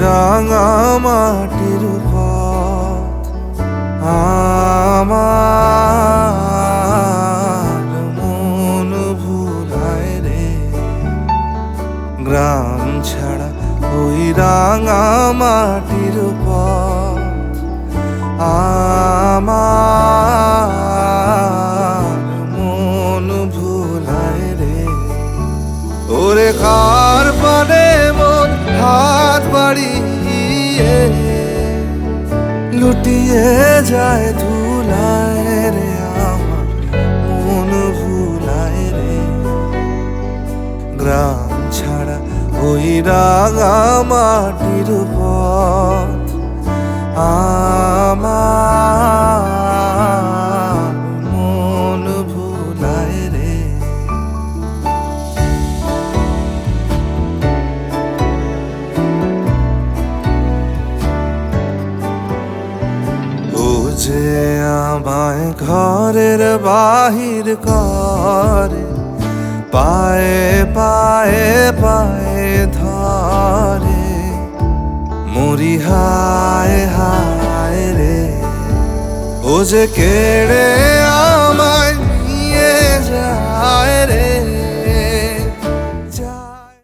রাঙা মাটির পথ আমার মন ভুলায় রে। গ্রাম ছাড়া ওই রাঙা মাটির পথ আমার মন ভুলায় রে। ওরে কার পানে মন হাত বাড়িয়ে লুটিয়ে যায় ধুলায় রে। আমার মন ভুলায় রে। গ্রাম ছাড়া ওই রাঙা মাটির পথ আমার মন ভুলায় রে। ও যে আমায় ঘরের বাহির করে, পায়ে পায়ে পায়ে ধরে, মরি হায় হায় রে। ও যে কেড়ে